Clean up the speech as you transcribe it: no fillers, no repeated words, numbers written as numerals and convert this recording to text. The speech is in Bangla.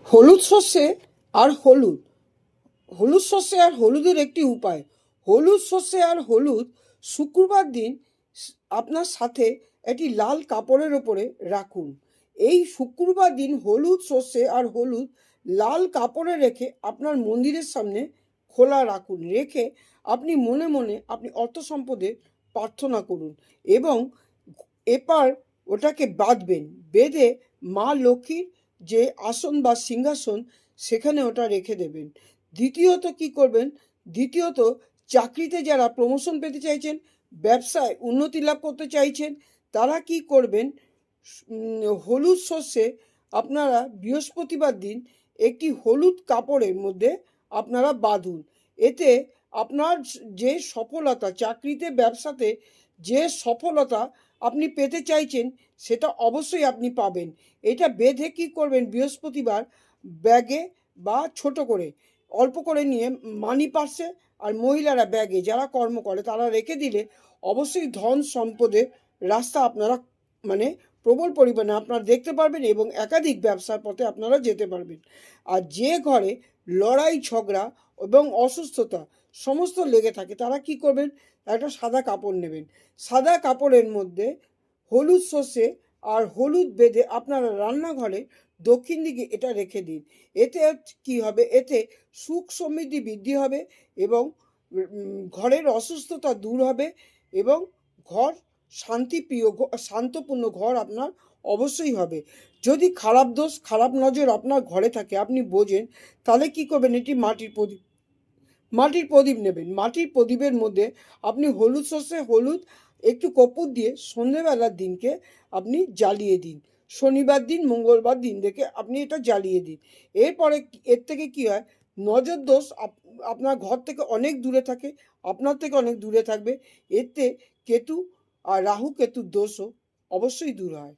হলুদ সর্ষে আর হলুদ হলুদ সর্ষে আর হলুদের একটি উপায়। হলুদ সর্ষে আর হলুদ শুক্রবার দিন আপনার সাথে একটি লাল কাপড়ের ওপরে রাখুন। এই শুক্রবার দিন হলুদ সর্ষে আর হলুদ লাল কাপড়ে রেখে আপনার মন্দিরের সামনে খোলা রাখুন। রেখে আপনি মনে মনে আপনি অর্থ সম্পদের প্রার্থনা করুন এবং এবার ওটাকে বাঁধবেন। বেঁধে মা লক্ষ্মীর যে আসন বা সিংহাসন সেখানে ওটা রেখে দেবেন। দ্বিতীয়ত কি করবেন? দ্বিতীয়ত চাকরিতে যারা প্রমোশন পেতে চাইছেন, ব্যবসায় উন্নতি লাভ করতে চাইছেন, তারা কি করবেন? হলুদ সর্ষে আপনারা বৃহস্পতিবার দিন একটি হলুদ কাপড়ের মধ্যে আপনারা বাঁধুন। এতে আপনার যে সফলতা, চাকরিতে ব্যবসাতে যে সফলতা আপনি পেতে চাইছেন সেটা অবশ্যই আপনি পাবেন। এটা বেঁধে কি করবেন? বৃহস্পতিবার ব্যাগে বা ছোট করে অল্প করে নিয়ে মানি পার্সে আর মহিলারা ব্যাগে যারা কর্ম করে তারা রেখে দিলে অবশ্যই ধন সম্পদের রাস্তা আপনারা মানে প্রবল পরিমাণে আপনারা দেখতে পারবেন এবং একাধিক ব্যবসার পথে আপনারা যেতে পারবেন। আর যে ঘরে লড়াই ঝগড়া এবং অসুস্থতা সমস্ত লেগে থাকে তারা কি করবেন? একটা সাদা কাপড় নেবেন। সাদা কাপড়ের মধ্যে হলুদ সর্ষে আর হলুদ বেঁধে আপনারা রান্নাঘরে দক্ষিণ দিকে এটা রেখে দিন। এতে কি হবে? এতে সুখ সমৃদ্ধি বৃদ্ধি হবে এবং ঘরের অসুস্থতা দূর হবে এবং ঘর শান্তিপ্রিয় শান্তপূর্ণ ঘর আপনার অবশ্যই হবে। যদি খারাপ দোষ খারাপ নজর আপনার ঘরে থাকে আপনি বোঝেন, তাহলে কি করবেন? এটি মাটির প্রদীপ নেবেন। মাটির প্রদীপের মধ্যে আপনি হলুদ সর্ষে হলুদ একটু কর্পূর দিয়ে সন্ধেবেলার দিনকে আপনি জ্বালিয়ে দিন। শনিবার দিন মঙ্গলবার দিন দেখে আপনি এটা জ্বালিয়ে দিন। এরপরে এর থেকে কি হয়? নজর দোষ আপনার ঘর থেকে অনেক দূরে থাকে, আপনার থেকে অনেক দূরে থাকবে। এতে কেতু আর রাহু কেতুর দোষও অবশ্যই দূর হয়।